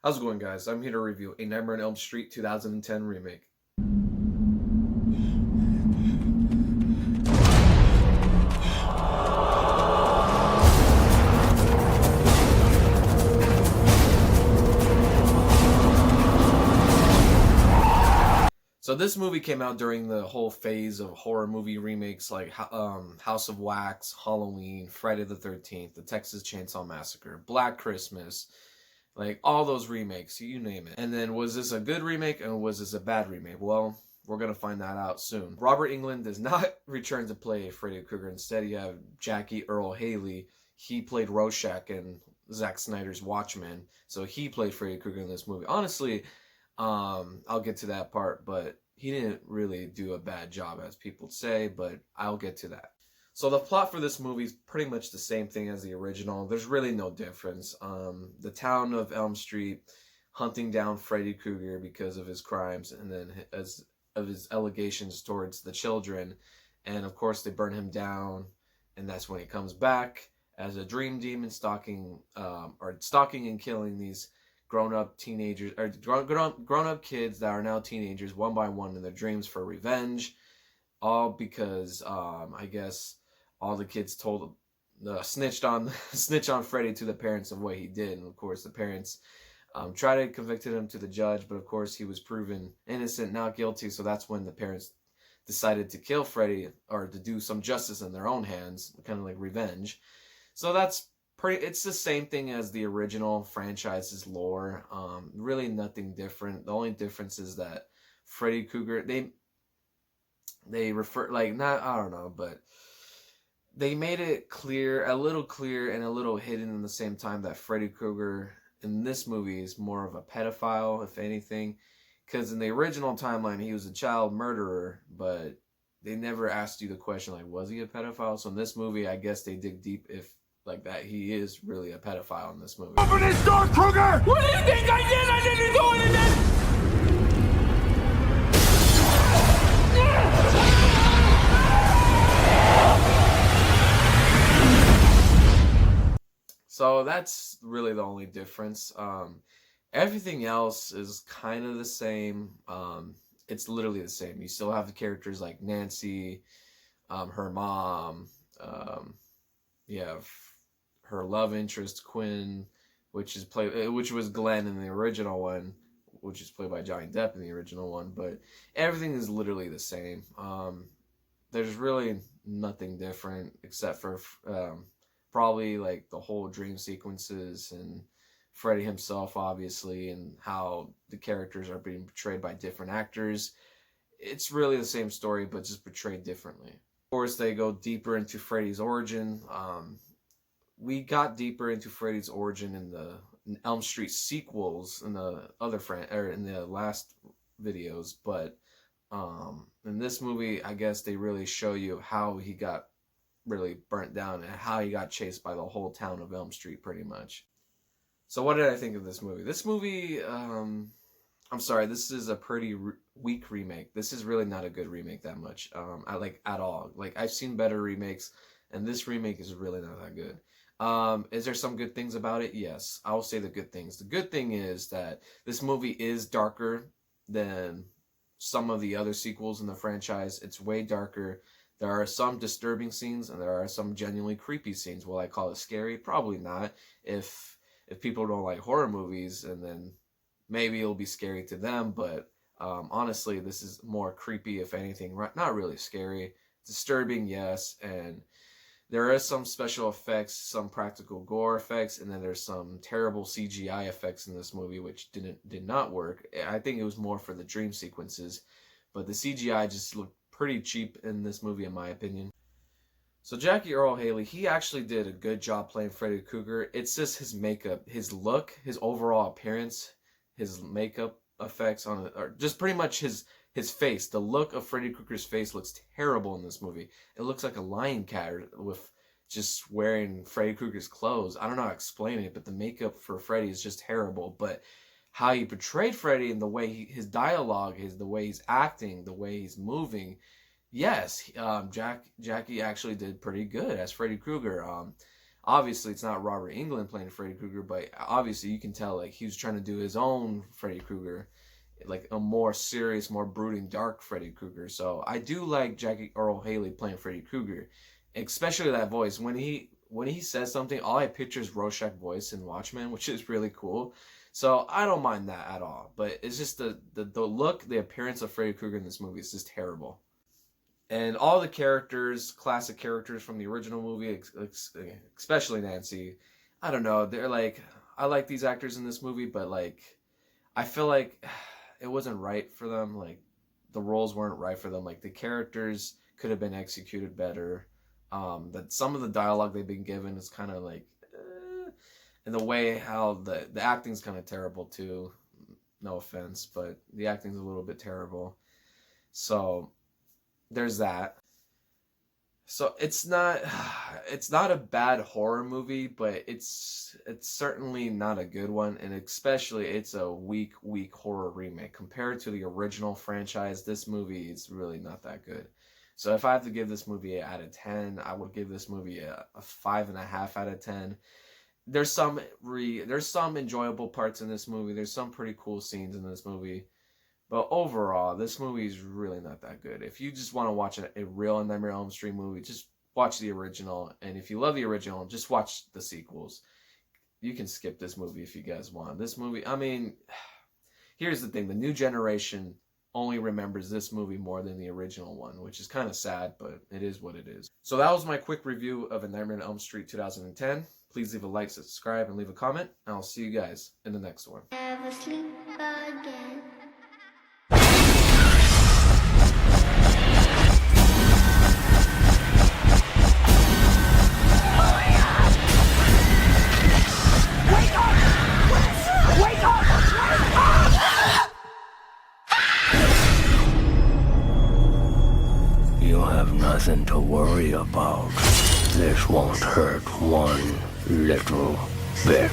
How's it going, guys? I'm here to review A Nightmare on Elm Street 2010 remake. So this movie came out during the whole phase of horror movie remakes like House of Wax, Halloween, Friday the 13th, The Texas Chainsaw Massacre, Black Christmas, like all those remakes, you name it. And then was this a good remake and was this a bad remake? Well, we're going to find that out soon. Robert Englund does not return to play Freddy Krueger. Instead, you have Jackie Earle Haley. He played Rorschach in Zack Snyder's Watchmen. So he played Freddy Krueger in this movie. Honestly, I'll get to that part, but he didn't really do a bad job, as people say, but I'll get to that. So the plot for this movie is pretty much the same thing as the original. There's really no difference. The town of Elm Street hunting down Freddy Krueger because of his crimes and then as of his allegations towards the children, and of course they burn him down, and that's when he comes back as a dream demon stalking and killing these grown-up teenagers or grown-up kids that are now teenagers one by one in their dreams for revenge, all because I guess all the kids told snitched on Freddy to the parents of what he did, and of course the parents tried to convict him to the judge, but of course he was proven innocent, not guilty. So that's when the parents decided to kill Freddy, or to do some justice in their own hands, kind of like revenge. So that's it's the same thing as the original franchise's lore. Really nothing different. The only difference is that Freddy Krueger, they refer, like, not, I don't know, but they made it clear, a little clear and a little hidden in the same time, that Freddy Krueger in this movie is more of a pedophile, if anything. Because in the original timeline, he was a child murderer, but they never asked you the question, like, was he a pedophile? So in this movie, I guess they dig deep, if like that he is really a pedophile in this movie. Open this door, Krueger! What do you think I did? I didn't do anything! So that's really the only difference. Everything else is kind of the same. It's literally the same. You still have the characters like Nancy, her mom, you have her love interest Quinn, which was Glenn in the original one, which is played by Johnny Depp in the original one. But everything is literally the same. There's really nothing different except for probably like the whole dream sequences and Freddy himself, obviously, and how the characters are being portrayed by different actors. It's really the same story, but just portrayed differently. Of course, they go deeper into Freddy's origin. We got deeper into Freddy's origin in the Elm Street sequels in the in the last videos, but in this movie, I guess they really show you how he got really burnt down and how he got chased by the whole town of Elm Street, pretty much. So what did I think of this movie? This movie, I'm sorry, this is a pretty weak remake. This is really not a good remake that much. I like at all. Like, I've seen better remakes, and this remake is really not that good. Is there some good things about it? Yes, I will say the good things. The good thing is that this movie is darker than some of the other sequels in the franchise. It's way darker. There are some disturbing scenes, and there are some genuinely creepy scenes. Will I call it scary? Probably not. If people don't like horror movies, and then maybe it'll be scary to them. But honestly, this is more creepy, if anything. Not really scary. Disturbing, yes, and there is some special effects, some practical gore effects, and then there's some terrible CGI effects in this movie, which did not work. I think it was more for the dream sequences, but the CGI just looked pretty cheap in this movie, in my opinion. So Jackie Earle Haley, he actually did a good job playing Freddy Krueger. It's just his makeup, his look, his overall appearance, his makeup effects on it, or just pretty much his face. The look of Freddy Krueger's face looks terrible in this movie. It looks like a lion cat with just wearing Freddy Krueger's clothes. I don't know how to explain it, but the makeup for Freddy is just terrible. But how he portrayed Freddy and the way his dialogue, the way he's acting, the way he's moving, yes, Jackie actually did pretty good as Freddy Krueger. Obviously, it's not Robert Englund playing Freddy Krueger, but obviously you can tell like he was trying to do his own Freddy Krueger, like a more serious, more brooding, dark Freddy Krueger. So I do like Jackie Earl Haley playing Freddy Krueger, especially that voice. When he says something, all I picture is Rorschach voice in Watchmen, which is really cool. So I don't mind that at all. But it's just the look, the appearance of Freddy Krueger in this movie is just terrible. And all the characters, classic characters from the original movie, especially Nancy, I don't know. They're like, I like these actors in this movie, but like, I feel like it wasn't right for them. Like, the roles weren't right for them. Like, the characters could have been executed better. That some of the dialogue they've been given is kind of like, and the way how the acting's kind of terrible too. No offense, but the acting's a little bit terrible. So there's that. So it's not a bad horror movie, but it's certainly not a good one, and especially it's a weak horror remake compared to the original franchise. This movie is really not that good. So if I have to give this movie an out of 10, I would give this movie a 5.5 out of 10. There's some enjoyable parts in this movie. There's some pretty cool scenes in this movie. But overall, this movie is really not that good. If you just want to watch a real Nightmare on Elm Street movie, just watch the original. And if you love the original, just watch the sequels. You can skip this movie if you guys want. This movie, I mean, here's the thing. The new generation only remembers this movie more than the original one, which is kind of sad, but it is what it is. So that was my quick review of A Nightmare on Elm Street 2010. Please leave a like, subscribe, and leave a comment. And I'll see you guys in the next one. Never sleep again. You have nothing to worry about. This won't hurt one little bit.